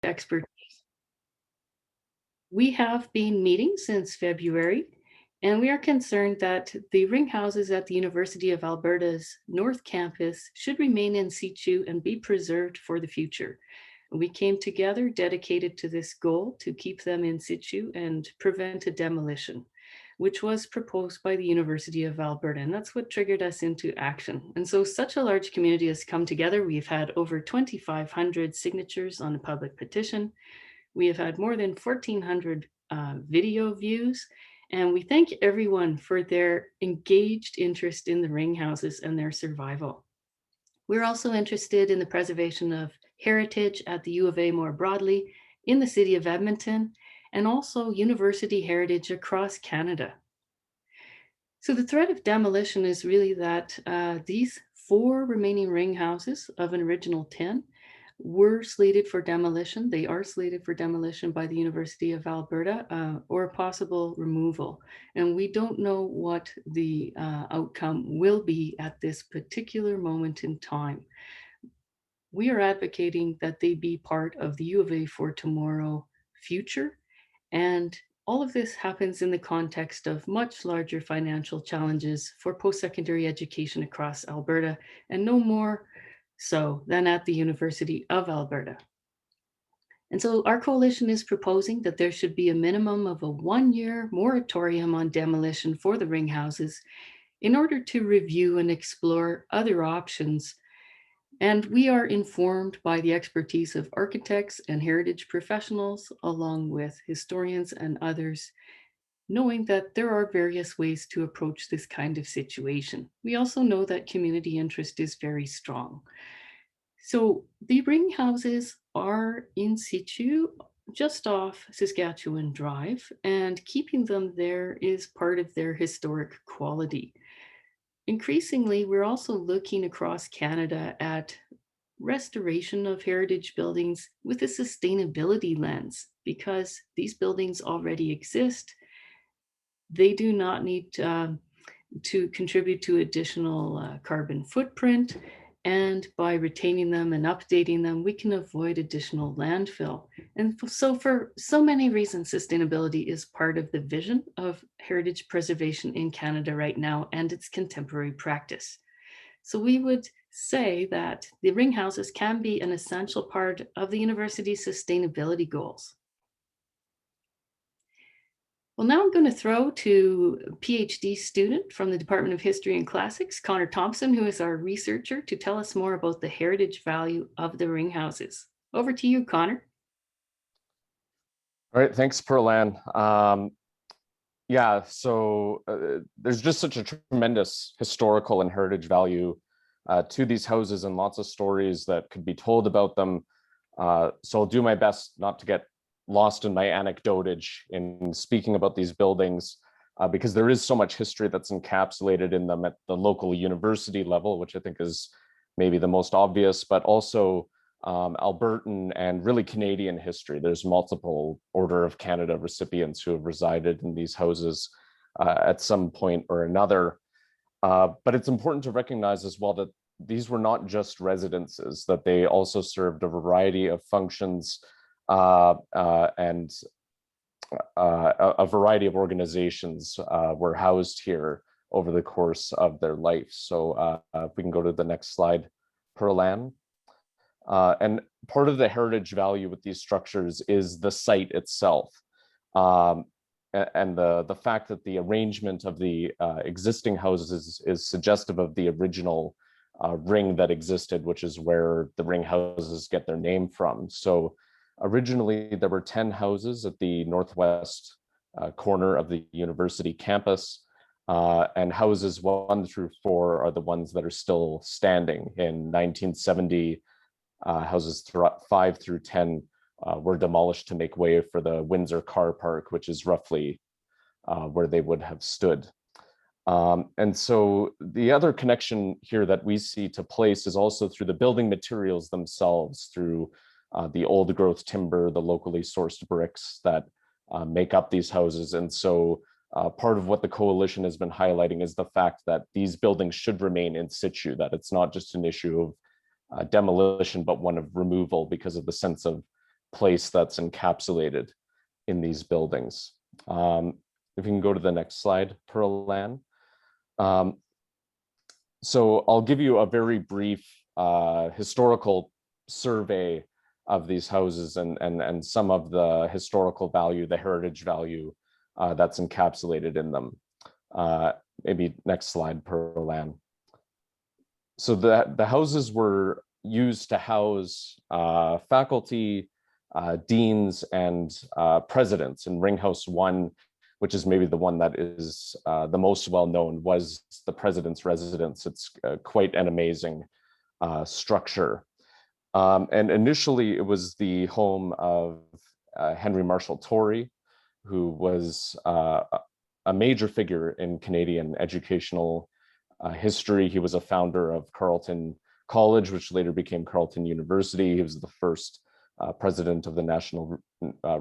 expertise. We have been meeting since February, and we are concerned that the ring houses at the University of Alberta's North Campus should remain in situ and be preserved for the future. We came together dedicated to this goal to keep them in situ and prevent a demolition, which was proposed by the University of Alberta. And that's what triggered us into action. And so such a large community has come together. We've had over 2,500 signatures on a public petition. We have had more than 1,400 video views, and we thank everyone for their engaged interest in the ring houses and their survival. We're also interested in the preservation of heritage at the U of A more broadly, in the city of Edmonton, and also university heritage across Canada. So the threat of demolition is really that these 4 remaining ring houses of an original 10 were slated for demolition. They are slated for demolition by the University of Alberta or possible removal. And we don't know what the outcome will be at this particular moment in time. We are advocating that they be part of the U of A for Tomorrow future. And all of this happens in the context of much larger financial challenges for post-secondary education across Alberta, and no more so than at the University of Alberta. And so our coalition is proposing that there should be a minimum of a 1-year moratorium on demolition for the ring houses in order to review and explore other options. And we are informed by the expertise of architects and heritage professionals, along with historians and others, knowing that there are various ways to approach this kind of situation. We also know that community interest is very strong. So the ring houses are in situ just off Saskatchewan Drive, and keeping them there is part of their historic quality. Increasingly, we're also looking across Canada at restoration of heritage buildings with a sustainability lens, because these buildings already exist. They do not need to contribute to additional carbon footprint. And by retaining them and updating them, we can avoid additional landfill. And so for so many reasons, sustainability is part of the vision of heritage preservation in Canada right now and its contemporary practice. So we would say that the ring houses can be an essential part of the university's sustainability goals. Well, now I'm going to throw to a PhD student from the Department of History and Classics, Connor Thompson, who is our researcher, to tell us more about the heritage value of the ring houses. Over to you, Connor. All right, thanks, Perlan. Yeah, so there's just such a tremendous historical and heritage value to these houses, and lots of stories that could be told about them. So I'll do my best not to get lost in my anecdotage in speaking about these buildings, because there is so much history that's encapsulated in them at the local university level, which I think is maybe the most obvious, but also Albertan and really Canadian history. There's multiple Order of Canada recipients who have resided in these houses at some point or another. But it's important to recognize as well that these were not just residences, that they also served a variety of functions and a variety of organizations were housed here over the course of their life. So if we can go to the next slide, Perlan. And part of the heritage value with these structures is the site itself. And the fact that the arrangement of the existing houses is suggestive of the original ring that existed, which is where the ring houses get their name from. So originally, there were 10 houses at the northwest corner of the university campus, and houses 1 through 4 are the ones that are still standing. In 1970, houses 5 through 10 were demolished to make way for the Windsor Car Park, which is roughly where they would have stood. And so the other connection here that we see to place is also through the building materials themselves, through the old growth timber, the locally sourced bricks that make up these houses. And so part of what the coalition has been highlighting is the fact that these buildings should remain in situ, that it's not just an issue of demolition, but one of removal because of the sense of place that's encapsulated in these buildings. If you can go to the next slide, Pearl-Ann. So I'll give you a very brief historical survey of these houses and some of the historical value, the heritage value that's encapsulated in them. Maybe next slide, Pearl-Ann. So the houses were used to house faculty, deans, and presidents. And Ringhouse 1, which is maybe the one that is the most well-known, was the president's residence. It's quite an amazing structure. And initially, it was the home of Henry Marshall Torrey, who was a major figure in Canadian educational history. He was a founder of Carleton College, which later became Carleton University. He was the first president of the National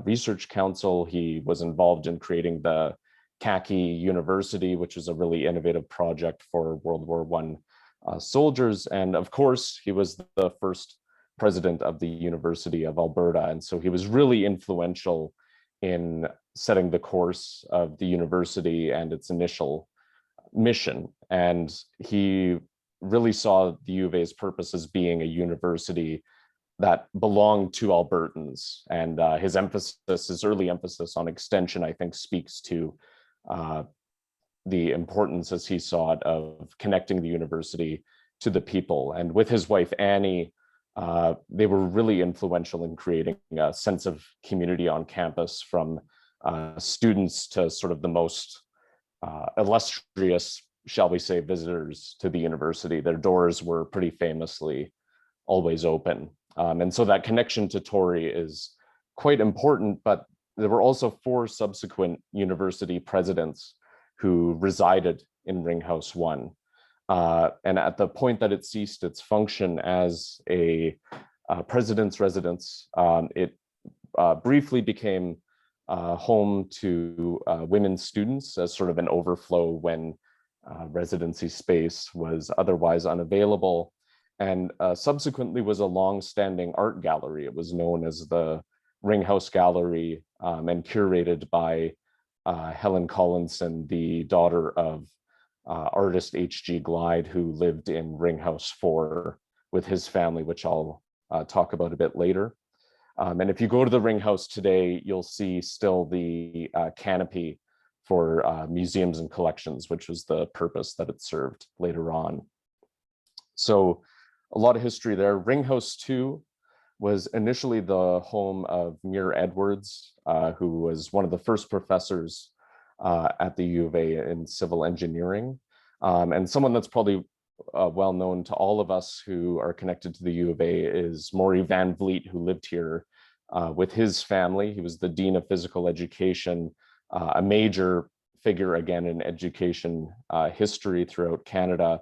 Research Council. He was involved in creating the Khaki University, which was a really innovative project for World War I soldiers. And of course, he was the first president of the University of Alberta. And so he was really influential in setting the course of the university and its initial mission. And he really saw the U of A's purpose as being a university that belonged to Albertans. And his early emphasis on extension, I think, speaks to the importance, as he saw it, of connecting the university to the people. And with his wife, Annie, they were really influential in creating a sense of community on campus, from students to sort of the most illustrious, shall we say, visitors to the university. Their doors were pretty famously always open. And so that connection to Torrey is quite important, but there were also 4 subsequent university presidents who resided in Ringhouse 1. And at the point that it ceased its function as a president's residence, it briefly became home to women students as sort of an overflow when residency space was otherwise unavailable, and subsequently was a long-standing art gallery. It was known as the Ringhouse Gallery, and curated by Helen Collinson, the daughter of artist H.G. Glide, who lived in Ringhouse 4 with his family, which I'll talk about a bit later. And if you go to the Ringhouse today, you'll see still the canopy for museums and collections, which was the purpose that it served later on. So a lot of history there. Ringhouse 2 was initially the home of Muir Edwards, who was one of the first professors at the U of A in civil engineering, and someone that's probably well known to all of us who are connected to the U of A is Maury Van Vliet, who lived here with his family. He was the Dean of Physical Education, a major figure again in education history throughout Canada.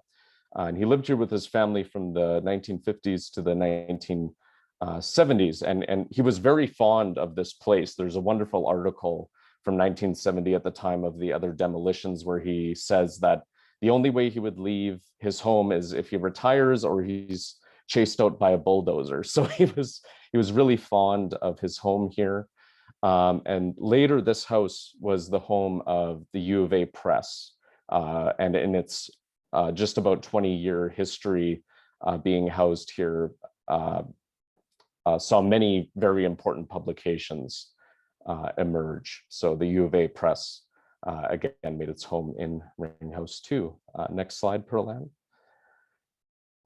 And he lived here with his family from the 1950s to the 1970s. And he was very fond of this place. There's a wonderful article from 1970 at the time of the other demolitions, where he says that the only way he would leave his home is if he retires or he's chased out by a bulldozer. So he was really fond of his home here. And later, this house was the home of the U of A Press, and in its just about 20-year history being housed here, saw many very important publications emerge. So the U of A Press, again, made its home in Ringhouse 2. Next slide, Pearl-Ann.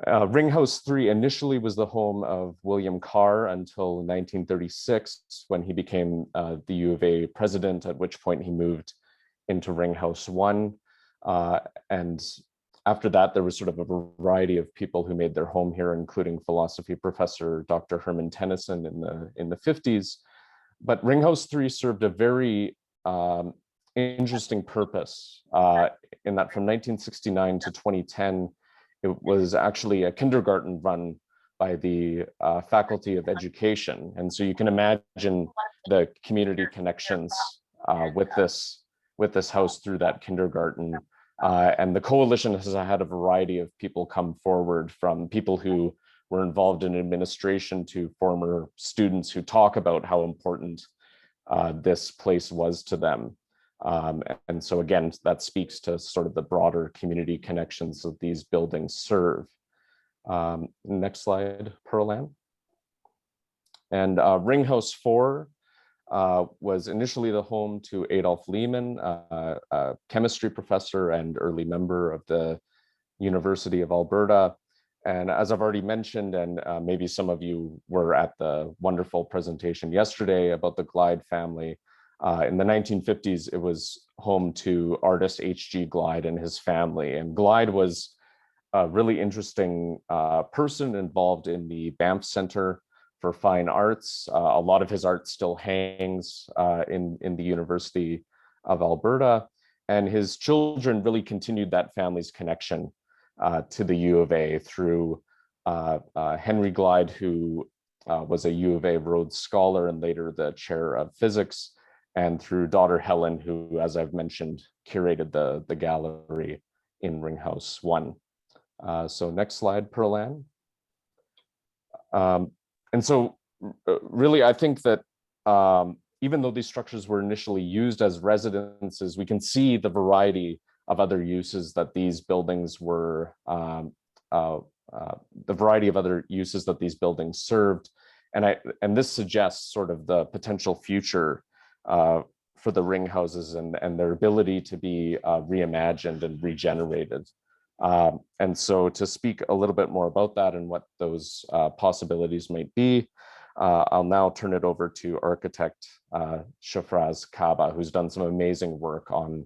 Ringhouse 3 initially was the home of William Carr until 1936, when he became the U of A president, at which point he moved into Ringhouse 1. And after that, there was sort of a variety of people who made their home here, including philosophy professor Dr. Herman Tennyson in the 50s. But Ringhouse 3 served a very interesting purpose in that from 1969 to 2010, it was actually a kindergarten run by the Faculty of Education. And so you can imagine the community connections with this house through that kindergarten. And the coalition has had a variety of people come forward, from people who were involved in administration to former students who talk about how important this place was to them. And so again, that speaks to sort of the broader community connections that these buildings serve. Next slide, Pearl-Ann. And Ring House 4 was initially the home to Adolf Lehman, a chemistry professor and early member of the University of Alberta. And as I've already mentioned, and maybe some of you were at the wonderful presentation yesterday about the Glide family, in the 1950s, it was home to artist H.G. Glide and his family. And Glide was a really interesting person involved in the Banff Center for Fine Arts. A lot of his art still hangs in the University of Alberta. And his children really continued that family's connection to the U of A through Henry Glide, who was a U of A Rhodes Scholar and later the chair of physics, and through daughter Helen, who, as I've mentioned, curated the gallery in Ring House 1. So next slide, Pearl-Ann. And so really, I think that even though these structures were initially used as residences, we can see the variety of other uses that these buildings were, the variety of other uses that these buildings served. And this suggests sort of the potential future for the ring houses and their ability to be reimagined and regenerated. And so to speak a little bit more about that and what those possibilities might be, I'll now turn it over to architect Shafraz Kaba, who's done some amazing work on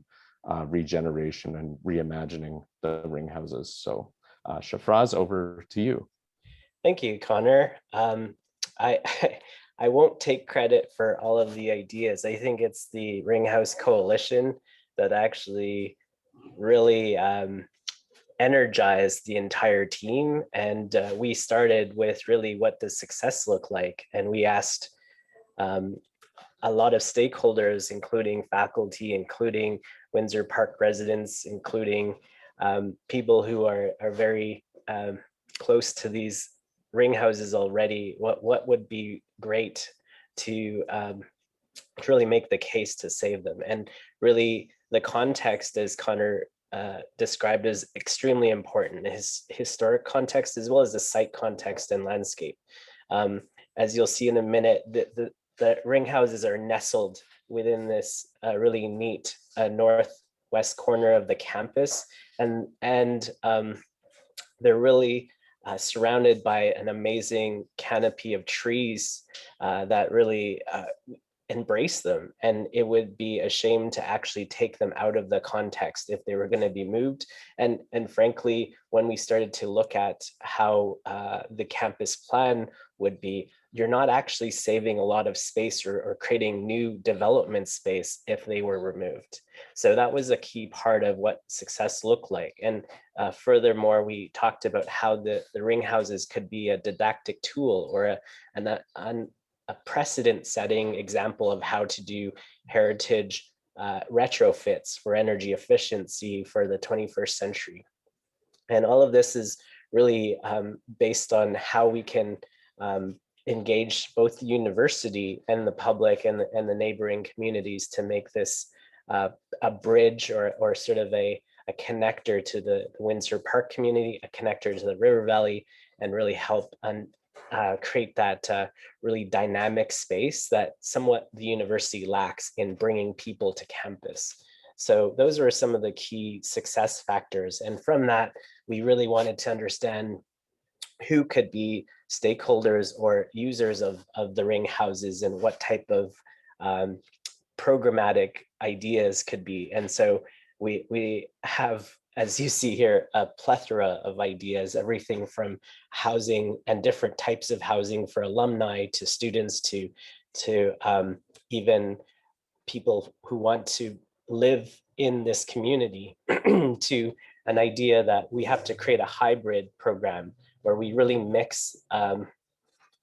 regeneration and reimagining the ring houses. So Shafraz, over to you. Thank you, Connor. I won't take credit for all of the ideas. I think it's the Ring House Coalition that actually really energized the entire team. And we started with really what does success look like? And we asked a lot of stakeholders, including faculty, including Windsor Park residents, including people who are very close to these ring houses already, what would be great to really make the case to save them. And really the context, as Connor described, is extremely important, his historic context as well as the site context and landscape. As you'll see in a minute, the ring houses are nestled within this really neat northwest corner of the campus, and they're really surrounded by an amazing canopy of trees that really embrace them. And it would be a shame to actually take them out of the context if they were going to be moved. And frankly, when we started to look at how the campus plan would be, you're not actually saving a lot of space or creating new development space if they were removed. So that was a key part of what success looked like. And furthermore, we talked about how the ring houses could be a didactic tool or a precedent-setting example of how to do heritage retrofits for energy efficiency for the 21st century. And all of this is really based on how we can engage both the university and the public and the neighboring communities to make this a bridge or sort of a connector to the Windsor Park community, a connector to the River Valley, and really help create that really dynamic space that somewhat the university lacks in bringing people to campus. So those are some of the key success factors. And from that, we really wanted to understand who could be stakeholders or users of the ring houses and what type of programmatic ideas could be. And so we have, as you see here, a plethora of ideas, everything from housing and different types of housing for alumni to students to even people who want to live in this community to an idea that we have to create a hybrid program where we really mix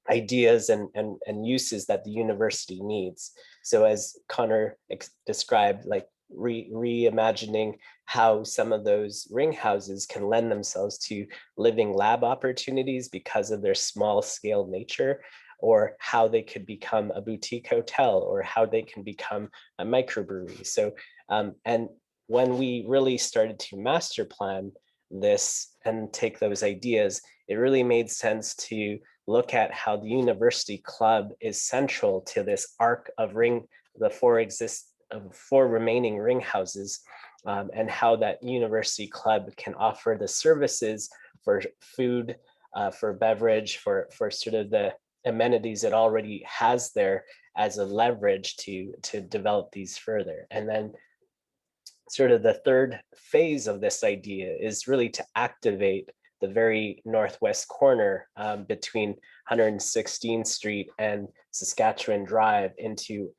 ideas and uses that the university needs. So as Connor described, like reimagining how some of those ring houses can lend themselves to living lab opportunities because of their small scale nature, or how they could become a boutique hotel, or how they can become a microbrewery. So, and when we really started to master plan this and take those ideas, it really made sense to look at how the university club is central to this arc of the four remaining ring houses, and how that university club can offer the services for food, for beverage, for sort of the amenities it already has there as a leverage to develop these further. And then sort of the third phase of this idea is really to activate the very northwest corner, between 116th Street and Saskatchewan Drive into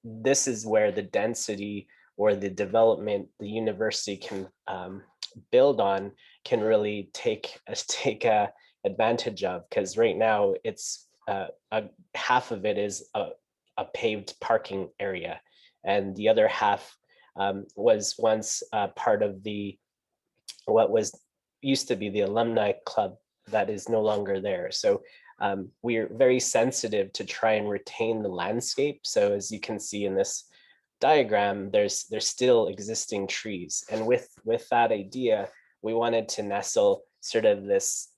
this is where the density or the development the university can build on can really take advantage of, because right now it's half of it is a paved parking area, and the other half was once part of what used to be the alumni club that is no longer there. So we're very sensitive to try and retain the landscape. So as you can see in this diagram, there's still existing trees. And with that idea, we wanted to nestle sort of this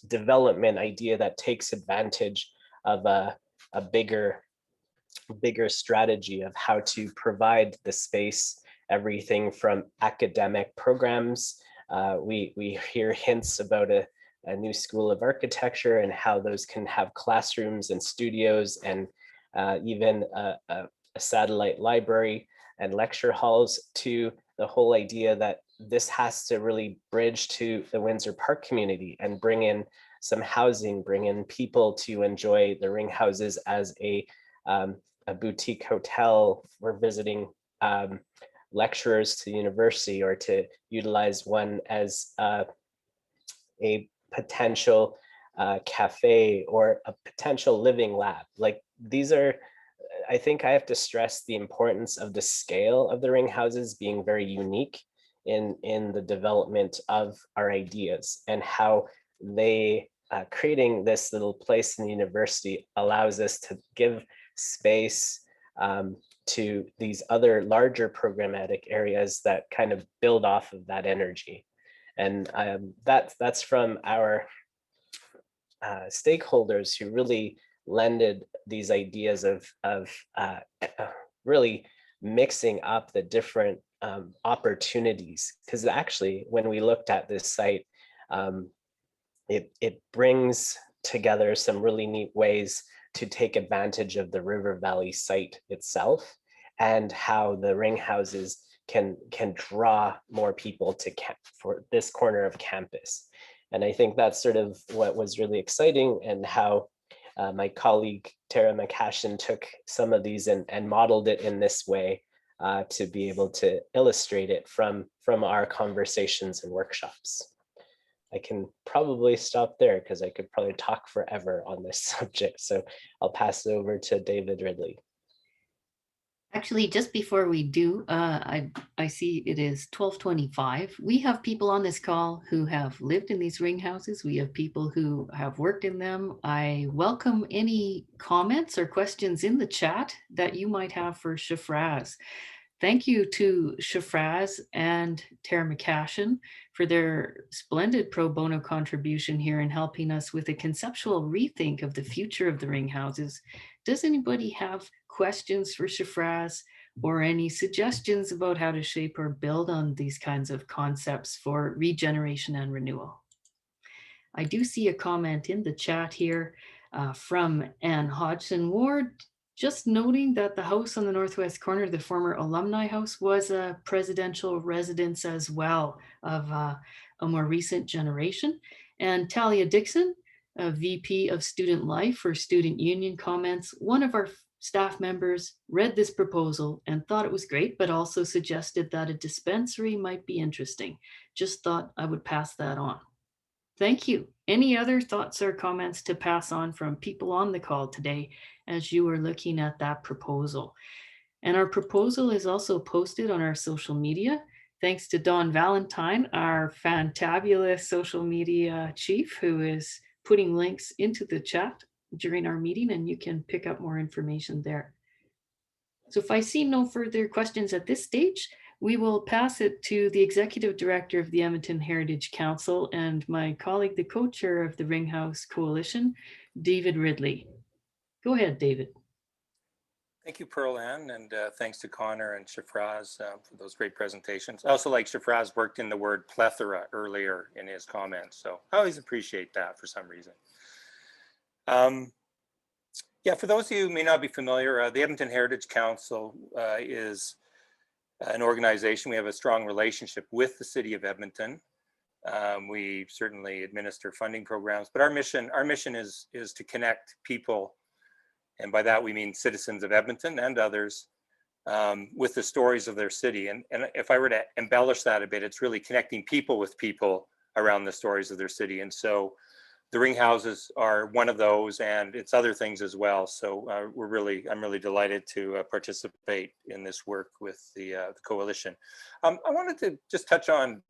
development idea that takes advantage of a bigger strategy of how to provide the space, everything from academic programs. We hear hints about a new school of architecture and how those can have classrooms and studios, and even a satellite library and lecture halls, to the whole idea that this has to really bridge to the Windsor Park community and bring in some housing, bring in people to enjoy the ring houses as a boutique hotel. We're visiting lecturers to the university, or to utilize one as a potential cafe or a potential living lab. Like, these are, I think I have to stress the importance of the scale of the ring houses being very unique in the development of our ideas, and how they creating this little place in the university allows us to give space to these other larger programmatic areas that kind of build off of that energy. And that's from our stakeholders who really lended these ideas of really mixing up the different opportunities. Because actually, when we looked at this site, it brings together some really neat ways to take advantage of the River Valley site itself, and how the ring houses can draw more people for this corner of campus. And I think that's sort of what was really exciting, and how my colleague Tara McCashin took some of these and modeled it in this way to be able to illustrate it from our conversations and workshops. I can probably stop there because I could probably talk forever on this subject. So I'll pass it over to David Ridley. Actually, just before we do, I see it is 12:25. We have people on this call who have lived in these ring houses. We have people who have worked in them. I welcome any comments or questions in the chat that you might have for Shafraz. Thank you to Shafraz and Tara McCashin for their splendid pro bono contribution here in helping us with a conceptual rethink of the future of the ring houses. Does anybody have questions for Shafraz, or any suggestions about how to shape or build on these kinds of concepts for regeneration and renewal? I do see a comment in the chat here from Ann Hodgson Ward, just noting that the house on the northwest corner of the former Alumni House was a presidential residence as well, of a more recent generation. And Talia Dixon, a VP of Student Life for Student Union, comments, one of our staff members read this proposal and thought it was great, but also suggested that a dispensary might be interesting. Just thought I would pass that on. Thank you. Any other thoughts or comments to pass on from people on the call today as you are looking at that proposal? And our proposal is also posted on our social media. Thanks to Don Valentine, our fantabulous social media chief, who is putting links into the chat during our meeting, and you can pick up more information there. So if I see no further questions at this stage, we will pass it to the Executive Director of the Edmonton Heritage Council and my colleague, the co-chair of the Ringhouse Coalition, David Ridley. Go ahead, David. Thank you, Pearl Ann, and thanks to Connor and Shafraz for those great presentations. I also like Shafraz worked in the word plethora earlier in his comments, so I always appreciate that for some reason. Yeah, for those of you who may not be familiar, the Edmonton Heritage Council is an organization. We have a strong relationship with the city of Edmonton. We certainly administer funding programs, but our mission is to connect people, and by that we mean citizens of Edmonton and others, with the stories of their city. And if I were to embellish that a bit, it's really connecting people with people around the stories of their city. And so the Ringhouses are one of those, and it's other things as well. So I'm really delighted to participate in this work with the coalition. I wanted to just touch on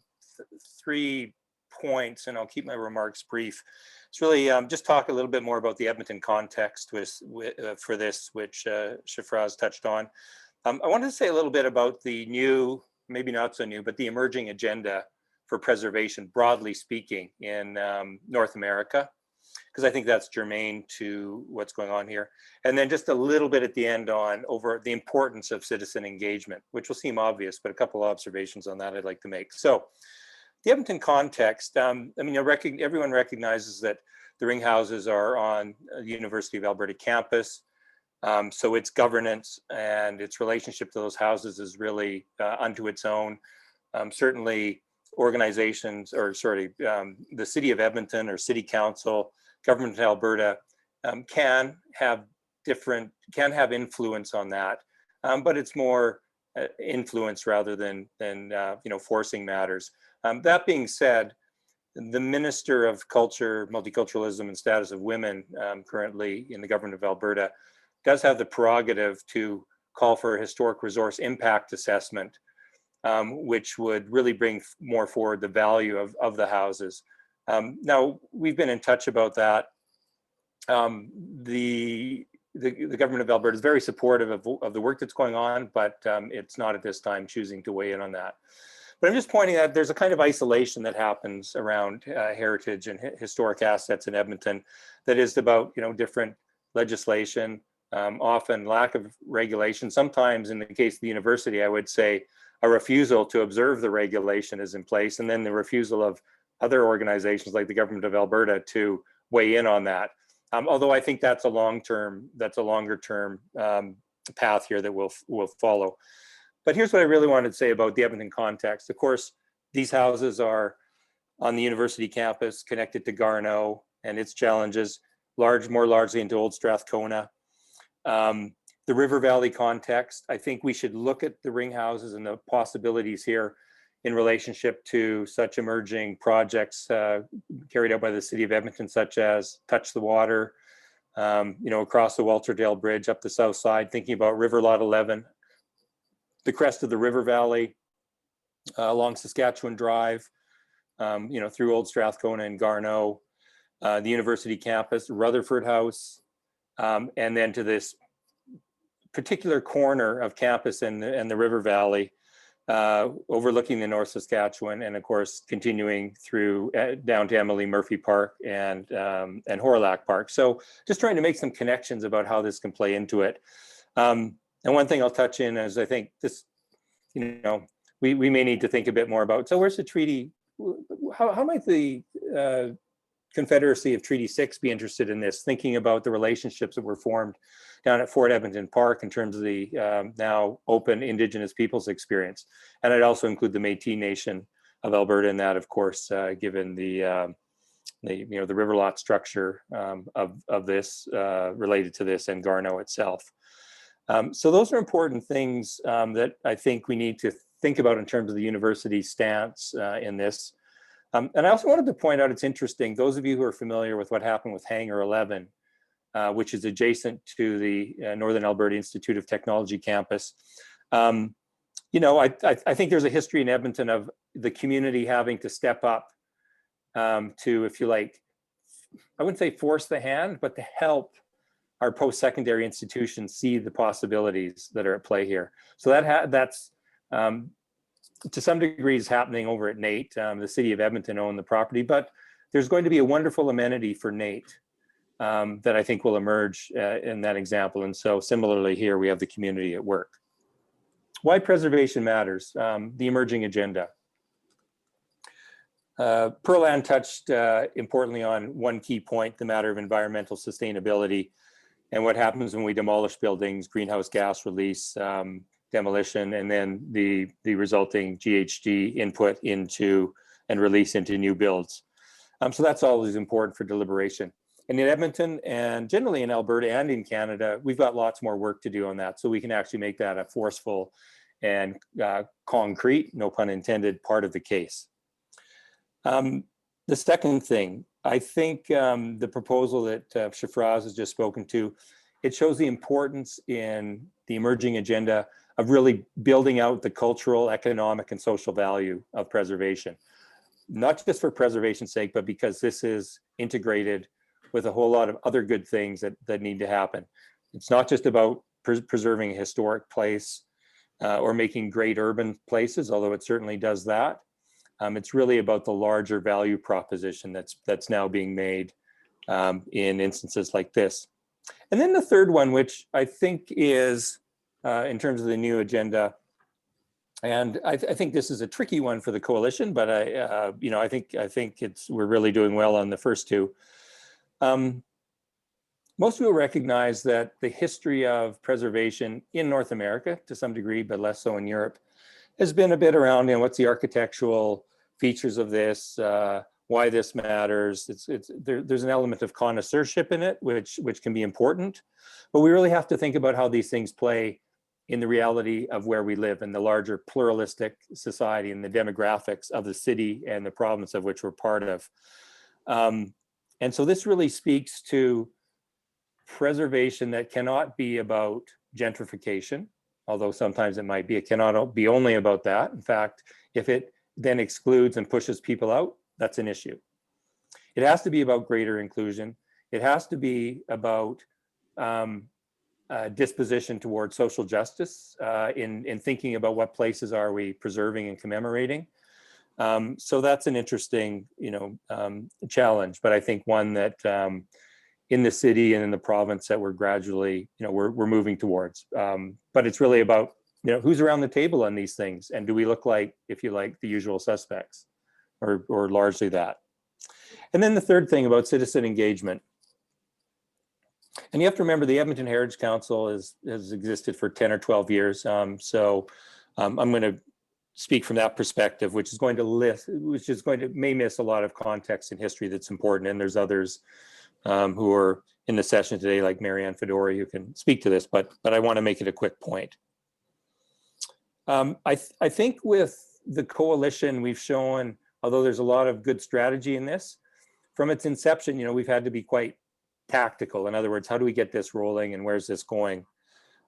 3 points, and I'll keep my remarks brief. It's really just talk a little bit more about the Edmonton context for this, which Shafraz touched on. I wanted to say a little bit about the new, maybe not so new, but the emerging agenda for preservation, broadly speaking, in North America, because I think that's germane to what's going on here. And then just a little bit at the end on over the importance of citizen engagement, which will seem obvious, but a couple of observations on that I'd like to make. So the Edmonton context, I mean, everyone recognizes that the Ringhouses are on the University of Alberta campus. So its governance and its relationship to those houses is really unto its own. Certainly organizations, or sorry, the city of Edmonton or city council, government of Alberta can have influence on that, but it's more influence rather than forcing matters. That being said, the Minister of Culture, Multiculturalism and Status of Women currently in the government of Alberta does have the prerogative to call for a historic resource impact assessment, which would really bring more forward the value of the houses. Now, we've been in touch about that. The government of Alberta is very supportive of the work that's going on, but it's not at this time choosing to weigh in on that. But I'm just pointing out there's a kind of isolation that happens around heritage and historic assets in Edmonton that is about different legislation, often lack of regulation. Sometimes in the case of the university, I would say a refusal to observe the regulation is in place, and then the refusal of other organizations like the government of Alberta to weigh in on that. Although I think that's a longer term path here that we'll follow. But here's what I really wanted to say about the Edmonton context. Of course, these houses are on the university campus, connected to Garneau and its challenges, more largely into Old Strathcona. The River Valley context, I think we should look at the Ringhouses and the possibilities here in relationship to such emerging projects carried out by the city of Edmonton, such as Touch the Water, across the Walterdale Bridge up the south side, thinking about River Lot 11, the crest of the River Valley, along Saskatchewan Drive, through Old Strathcona and Garneau, the university campus, Rutherford House, and then to this particular corner of campus and the River Valley, overlooking the North Saskatchewan, and of course continuing through down to Emily Murphy Park and Horillac Park. So just trying to make some connections about how this can play into it. And one thing I'll touch in is I think this, we may need to think a bit more about. So where's the treaty? How might the Confederacy of Treaty 6 be interested in this, thinking about the relationships that were formed down at Fort Edmonton Park in terms of the now open Indigenous peoples experience? And I'd also include the Métis Nation of Alberta in that, of course, given the river lot structure of this related to this and Garneau itself. So those are important things that I think we need to think about in terms of the university stance in this. And I also wanted to point out, it's interesting, those of you who are familiar with what happened with Hangar 11, which is adjacent to the Northern Alberta Institute of Technology campus. You know, I think there's a history in Edmonton of the community having to step up to, if you like, I wouldn't say force the hand, but to help our post-secondary institutions see the possibilities that are at play here. So that's to some degree is happening over at NAIT. The city of Edmonton owned the property, but there's going to be a wonderful amenity for NAIT that I think will emerge in that example. And so similarly here, we have the community at work. Why preservation matters, the emerging agenda. Pearl-Ann touched importantly on one key point, the matter of environmental sustainability and what happens when we demolish buildings, greenhouse gas release, demolition, and then the resulting GHG input into and release into new builds. So that's always important for deliberation. And in Edmonton and generally in Alberta and in Canada, we've got lots more work to do on that. So we can actually make that a forceful and concrete, no pun intended, part of the case. The second thing, I think the proposal that Shafraz has just spoken to, it shows the importance in the emerging agenda of really building out the cultural, economic, and social value of preservation. Not just for preservation's sake, but because this is integrated with a whole lot of other good things that need to happen. It's not just about preserving a historic place or making great urban places, although it certainly does that. It's really about the larger value proposition that's now being made in instances like this. And then the third one, which I think is in terms of the new agenda, and I think this is a tricky one for the coalition, but I think we're really doing well on the first two. Most people recognize that the history of preservation in North America, to some degree, but less so in Europe, has been a bit around, what's the architectural features of this, why this matters. There's an element of connoisseurship in it, which can be important, but we really have to think about how these things play in the reality of where we live in the larger pluralistic society and the demographics of the city and the province of which we're part of. And so this really speaks to preservation that cannot be about gentrification, although sometimes it might be. It cannot be only about that. In fact, if it then excludes and pushes people out, that's an issue. It has to be about greater inclusion. It has to be about disposition towards social justice in thinking about what places are we preserving and commemorating. So that's an interesting, challenge, but I think one that in the city and in the province that we're gradually, we're moving towards. But it's really about, who's around the table on these things, and do we look like, if you like, the usual suspects, or largely that. And then the third thing about citizen engagement. And you have to remember the Edmonton Heritage Council has existed for 10 or 12 years. So I'm going to speak from that perspective, which is going to may miss a lot of context and history that's important. And there's others who are in the session today, like Marianne Fedori, who can speak to this, but I want to make it a quick point. I think with the coalition, we've shown, although there's a lot of good strategy in this, from its inception, we've had to be quite tactical. In other words, how do we get this rolling and where's this going?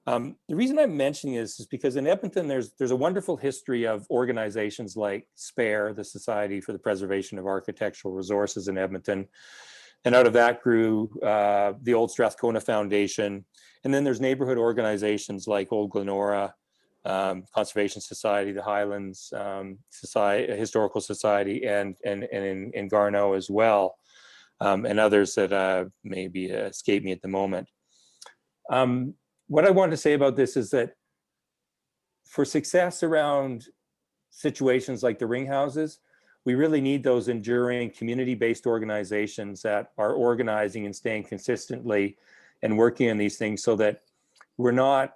The reason I'm mentioning this is because in Edmonton, there's a wonderful history of organizations like SPARE, the Society for the Preservation of Architectural Resources in Edmonton. And out of that grew the Old Strathcona Foundation. And then there's neighborhood organizations like Old Glenora, Conservation Society, the Highlands Historical Society, and in Garneau as well, and others that maybe escape me at the moment. What I want to say about this is that for success around situations like the ring houses, we really need those enduring community-based organizations that are organizing and staying consistently and working on these things so that we're not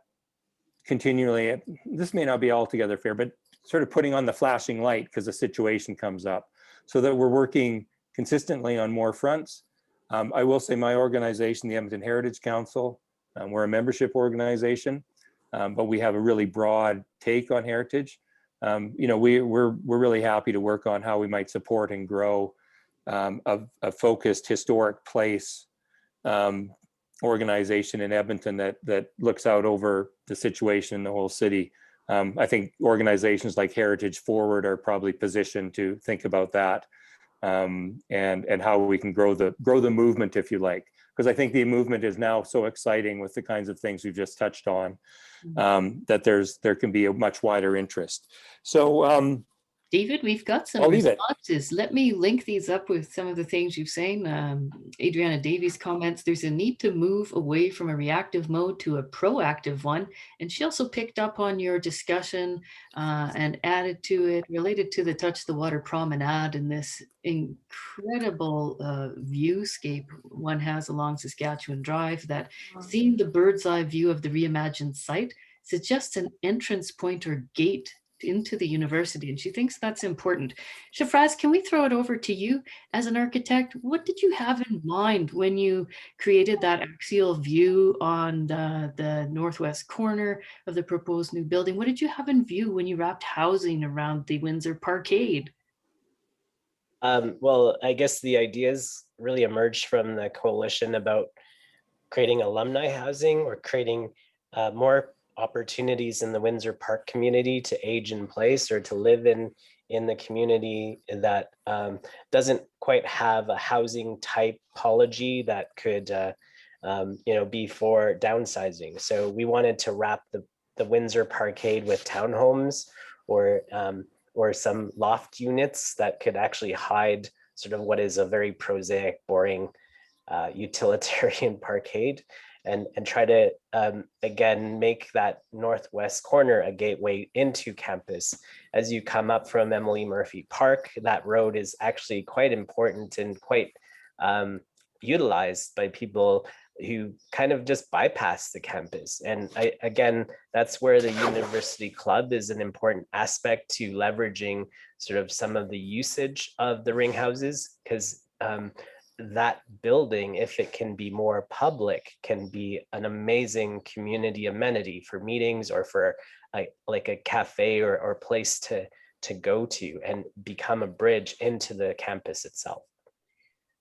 continually, this may not be altogether fair, but sort of putting on the flashing light because a situation comes up, so that we're working consistently on more fronts. I will say my organization, the Edmonton Heritage Council, we're a membership organization, but we have a really broad take on heritage. We're really happy to work on how we might support and grow a focused historic place organization in Edmonton that looks out over the situation in the whole city. I think organizations like Heritage Forward are probably positioned to think about that, and how we can grow the movement, if you like, because I think the movement is now so exciting with the kinds of things we've just touched on, that there can be a much wider interest. So David, we've got some I'll leave it. responses. Let me link these up with some of the things you've saying. Adriana Davies comments, there's a need to move away from a reactive mode to a proactive one. And she also picked up on your discussion and added to it, related to the Touch the Water promenade and this incredible viewscape one has along Saskatchewan Drive, that seeing the bird's eye view of the reimagined site suggests an entrance point or gate into the university, and she thinks that's important. Shafraz, can we throw it over to you as an architect? What did you have in mind when you created that axial view on the northwest corner of the proposed new building? What did you have in view when you wrapped housing around the Windsor Parkade? Well, I guess the ideas really emerged from the coalition about creating alumni housing, or creating more opportunities in the Windsor Park community to age in place, or to live in the community that doesn't quite have a housing typology that could be for downsizing. So we wanted to wrap the Windsor Parkade with townhomes, or some loft units that could actually hide sort of what is a very prosaic, boring utilitarian parkade, and try to, again, make that northwest corner a gateway into campus. As you come up from Emily Murphy Park, that road is actually quite important and quite utilized by people who kind of just bypass the campus. And again, that's where the University Club is an important aspect to leveraging sort of some of the usage of the ring houses, because that building, if it can be more public, can be an amazing community amenity for meetings, or for like a cafe or place to go to, and become a bridge into the campus itself.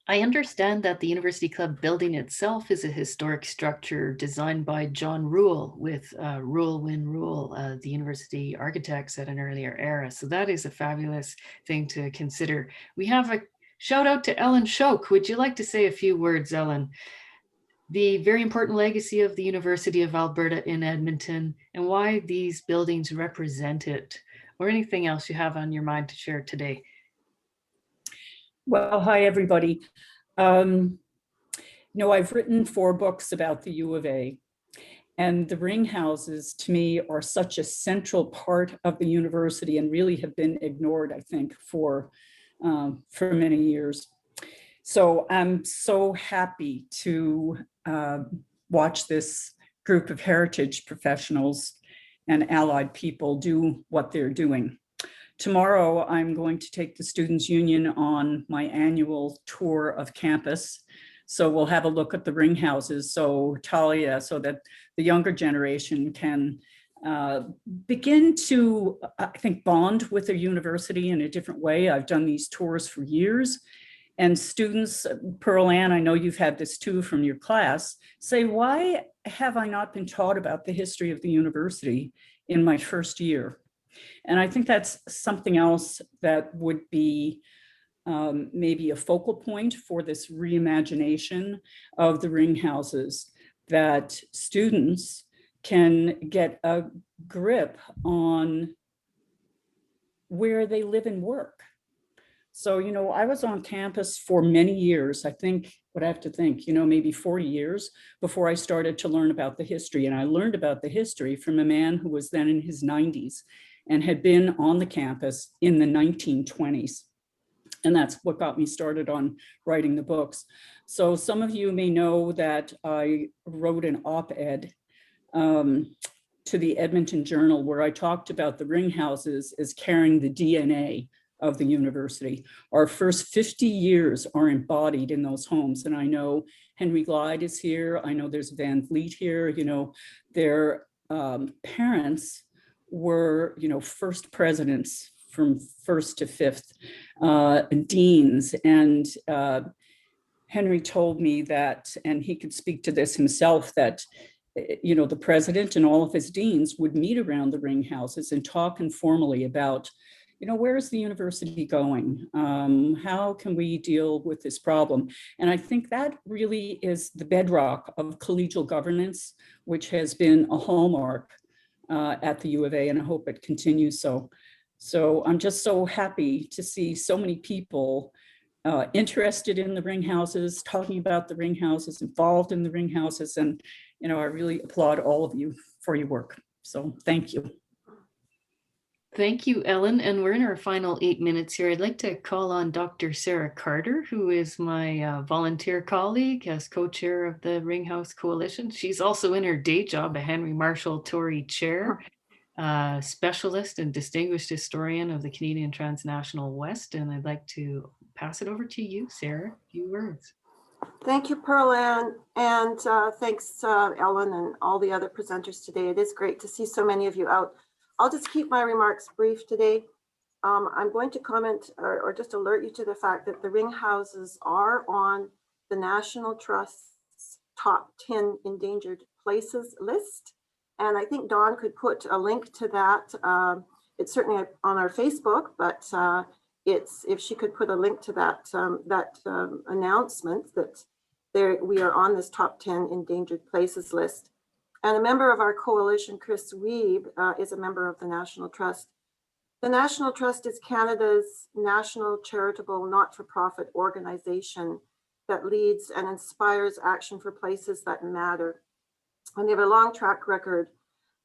I understand that the University Club building itself is a historic structure designed by John Rule with Rule Win Rule, the university architects at an earlier era. So that is a fabulous thing to consider. We have a shout out to Ellen Shoak. Would you like to say a few words, Ellen? The very important legacy of the University of Alberta in Edmonton, and why these buildings represent it, or anything else you have on your mind to share today. Well, hi, everybody. I've written 4 books about the U of A, and the ring houses to me are such a central part of the university, and really have been ignored, I think, for many years. So I'm so happy to watch this group of heritage professionals and allied people do what they're doing. Tomorrow, I'm going to take the Students' Union on my annual tour of campus. So we'll have a look at the ring houses. So Talia, so that the younger generation can begin to, I think, bond with their university in a different way. I've done these tours for years. And students, Pearl Ann, I know you've had this too from your class, say, why have I not been taught about the history of the university in my first year? And I think that's something else that would be maybe a focal point for this reimagination of the ring houses, that students can get a grip on where they live and work. So, I was on campus for many years. I think, what I have to think, maybe 40 years before I started to learn about the history. And I learned about the history from a man who was then in his 90s and had been on the campus in the 1920s. And that's what got me started on writing the books. So some of you may know that I wrote an op-ed to the Edmonton Journal, where I talked about the ring houses as carrying the DNA of the university. Our first 50 years are embodied in those homes. And I know Henry Glide is here. I know there's Van Vliet here. Their parents were, first presidents from first to fifth, deans, and Henry told me that, and he could speak to this himself, that the president and all of his deans would meet around the ring houses and talk informally about, where is the university going? How can we deal with this problem? And I think that really is the bedrock of collegial governance, which has been a hallmark at the U of A, and I hope it continues so. So I'm just so happy to see so many people interested in the ring houses, talking about the ring houses, involved in the ring houses. And, I really applaud all of you for your work. So thank you. Thank you, Ellen. And we're in our final 8 minutes here. I'd like to call on Dr. Sarah Carter, who is my volunteer colleague as co-chair of the Ring House Coalition. She's also in her day job a Henry Marshall Torrey Chair, specialist and distinguished historian of the Canadian Transnational West. And I'd like to pass it over to you, Sarah. A few words. Thank you, Pearl Ann, and thanks, Ellen, and all the other presenters today. It is great to see so many of you out. I'll just keep my remarks brief today. I'm going to comment or just alert you to the fact that the ring houses are on the National Trust's top 10 endangered places list. And I think Dawn could put a link to that. It's certainly on our Facebook, but if she could put a link to that announcement that we are on this top 10 endangered places list. And a member of our coalition, Chris Webb, is a member of the National Trust. The National Trust is Canada's national charitable not-for-profit organization that leads and inspires action for places that matter. And they have a long track record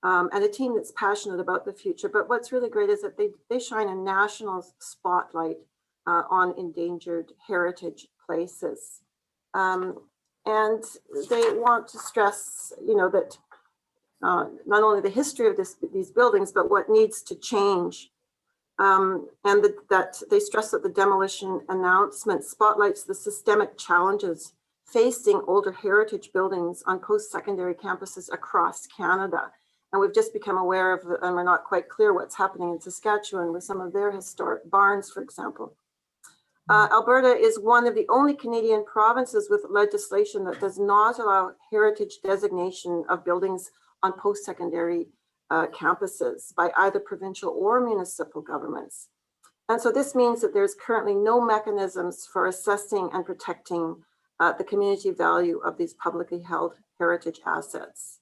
and a team that's passionate about the future. But what's really great is that they shine a national spotlight on endangered heritage places. And they want to stress, that not only the history of these buildings, but what needs to change. And that they stress that the demolition announcement spotlights the systemic challenges facing older heritage buildings on post-secondary campuses across Canada. And we've just become aware of, and we're not quite clear what's happening in Saskatchewan with some of their historic barns, for example. Alberta is one of the only Canadian provinces with legislation that does not allow heritage designation of buildings on post-secondary campuses by either provincial or municipal governments. And so this means that there's currently no mechanisms for assessing and protecting the community value of these publicly held heritage assets.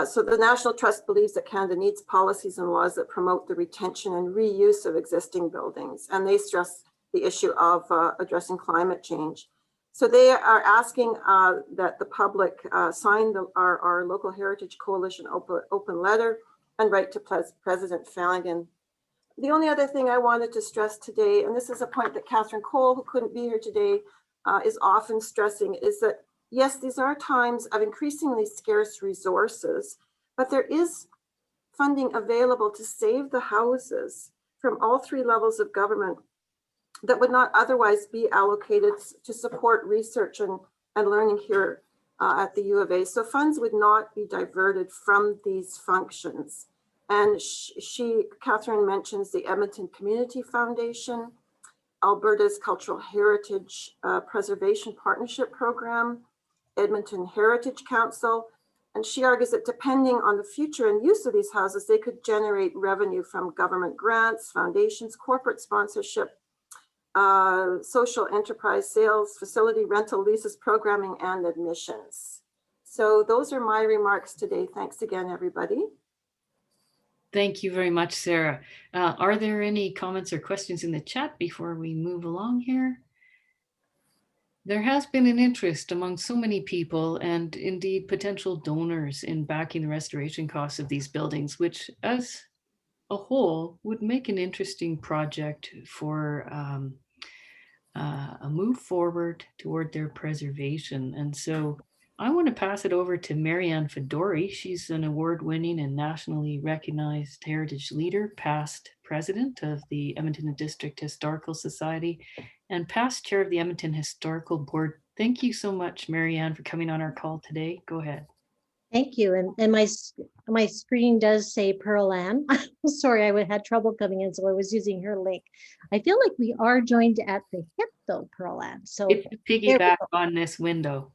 So the National Trust believes that Canada needs policies and laws that promote the retention and reuse of existing buildings. And they stress the issue of addressing climate change. So they are asking that the public sign our local Heritage Coalition open letter and write to President Flanagan. The only other thing I wanted to stress today, and this is a point that Catherine Cole, who couldn't be here today, is often stressing, is that yes, these are times of increasingly scarce resources, but there is funding available to save the houses from all three levels of government that would not otherwise be allocated to support research and learning here at the U of A. So funds would not be diverted from these functions. And Catherine mentions the Edmonton Community Foundation, Alberta's Cultural Heritage Preservation Partnership Program, Edmonton Heritage Council, and she argues that depending on the future and use of these houses, they could generate revenue from government grants, foundations, corporate sponsorship, social enterprise sales, facility rental leases, programming, and admissions. So those are my remarks today. Thanks again, everybody. Thank you very much, Sarah. Are there any comments or questions in the chat before we move along here? There has been an interest among so many people and indeed potential donors in backing the restoration costs of these buildings, which as a whole would make an interesting project for a move forward toward their preservation. And so I want to pass it over to Marianne Fedori. She's an award-winning and nationally recognized heritage leader, past president of the Edmonton District Historical Society, and past chair of the Edmonton Historical Board. Thank you so much, Marianne, for coming on our call today. Go ahead. Thank you. And my screen does say Pearl Ann. Sorry, I had trouble coming in, so I was using her link. I feel like we are joined at the hip though, Pearl Ann. So It's a piggyback on this window.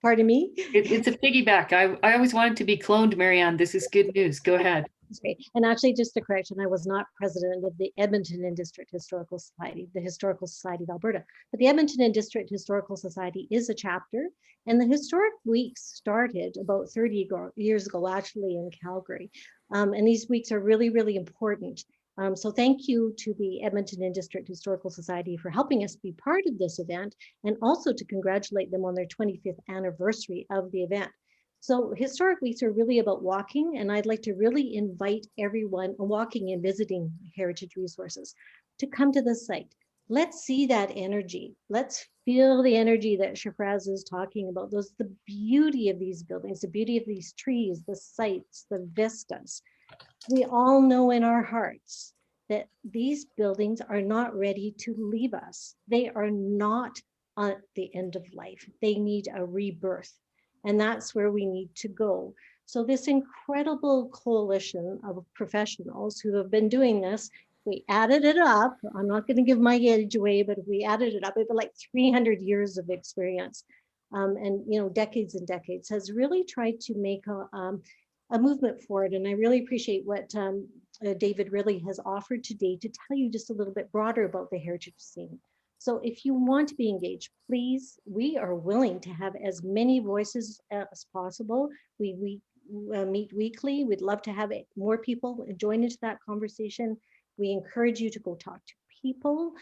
pardon me. It's a piggyback. I always wanted to be cloned, Marianne. This is good news. Go ahead. That's great. And actually, just a correction, I was not president of the Edmonton and District Historical Society, the Historical Society of Alberta. But the Edmonton and District Historical Society is a chapter, and the Historic Weeks started about 30 years ago, actually, in Calgary. And these weeks are really, really important. So thank you to the Edmonton and District Historical Society for helping us be part of this event, and also to congratulate them on their 25th anniversary of the event. So Historic Weeks are really about walking, and I'd like to really invite everyone walking and visiting heritage resources to come to the site. Let's see that energy. Let's feel the energy that Shafraz is talking about. The beauty of these buildings, the beauty of these trees, the sites, the vistas. We all know in our hearts that these buildings are not ready to leave us. They are not at the end of life. They need a rebirth. And that's where we need to go. So this incredible coalition of professionals who have been doing this, we added it up. I'm not going to give my age away, but if we added it up, it'd be like 300 years of experience. And decades and decades, has really tried to make a movement forward. And I really appreciate what David Ridley has offered today to tell you just a little bit broader about the heritage scene. So if you want to be engaged, please, we are willing to have as many voices as possible. We meet weekly. We'd love to have more people join into that conversation. We encourage you to go talk to people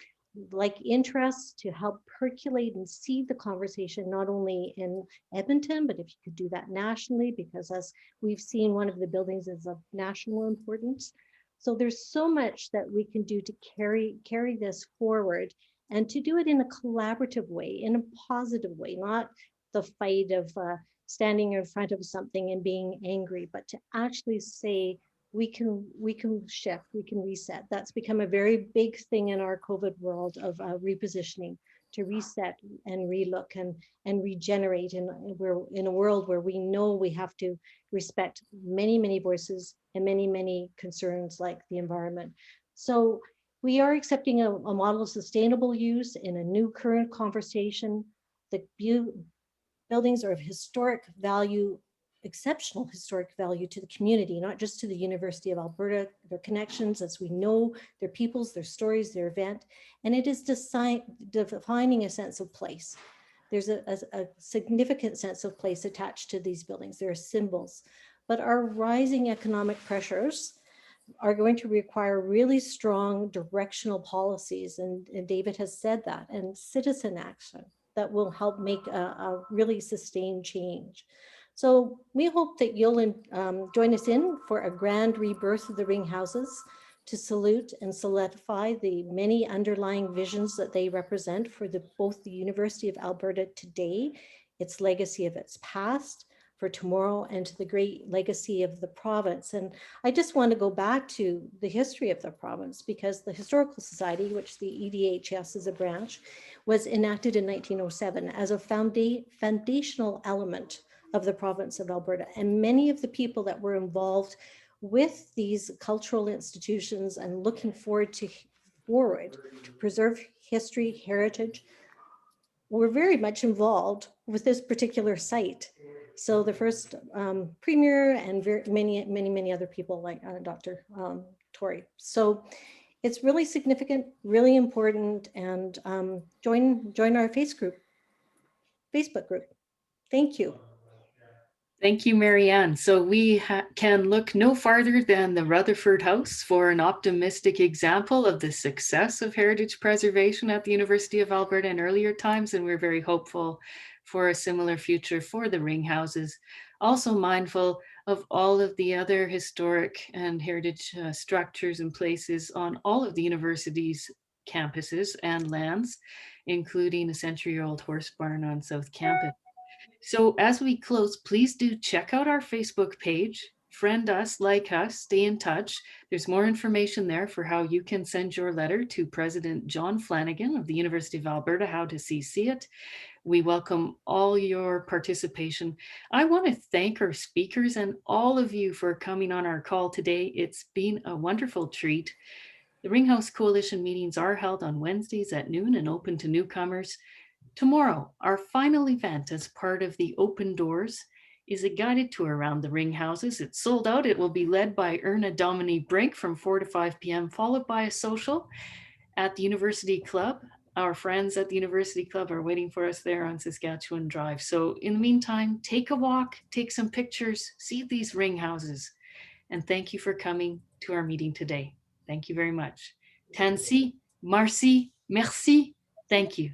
like interests to help percolate and seed the conversation, not only in Edmonton, but if you could do that nationally, because as we've seen, one of the buildings is of national importance. So there's so much that we can do to carry this forward, and to do it in a collaborative way, in a positive way, not the fight of standing in front of something and being angry, but to actually say, we can shift, we can reset. That's become a very big thing in our COVID world of repositioning, to reset and relook and regenerate. And we're in a world where we know we have to respect many, many voices and many, many concerns like the environment. So we are accepting a model of sustainable use in a new current conversation. The buildings are of historic value, exceptional historic value to the community, not just to the University of Alberta, their connections, as we know, their peoples, their stories, their event, and it is defining a sense of place. There's a significant sense of place attached to these buildings. There are symbols, but our rising economic pressures are going to require really strong directional policies, and David has said that, and citizen action that will help make a really sustained change. So we hope that you'll join us in for a grand rebirth of the ring houses, to salute and solidify the many underlying visions that they represent for both the University of Alberta today, its legacy of its past, for tomorrow, and to the great legacy of the province. And I just want to go back to the history of the province, because the Historical Society, which the EDHS is a branch, was enacted in 1907 as a foundational element of the province of Alberta. And many of the people that were involved with these cultural institutions and looking forward to preserve history, heritage, were very much involved with this particular site. So the first premier and many other people like Dr. Torrey. So it's really significant, really important, and join our Facebook group. Thank you. Thank you, Marianne. So we can look no farther than the Rutherford House for an optimistic example of the success of heritage preservation at the University of Alberta in earlier times, and we're very hopeful for a similar future for the ring houses. Also mindful of all of the other historic and heritage structures and places on all of the university's campuses and lands, including a century-old horse barn on South Campus. So as we close, please do check out our Facebook page, friend us, like us, stay in touch. There's more information there for how you can send your letter to President John Flanagan of the University of Alberta, how to CC it. We welcome all your participation. I want to thank our speakers and all of you for coming on our call today. It's been a wonderful treat. The Ringhouse Coalition meetings are held on Wednesdays at noon and open to newcomers. Tomorrow, our final event as part of the Open Doors is a guided tour around the Ringhouses. It's sold out. It will be led by Erna Domini Brink from 4 to 5 p.m., followed by a social at the University Club. Our friends at the University Club are waiting for us there on Saskatchewan Drive. So in the meantime, take a walk, take some pictures, see these Ringhouses. And thank you for coming to our meeting today. Thank you very much. Tansi, Marcy, merci. Thank you.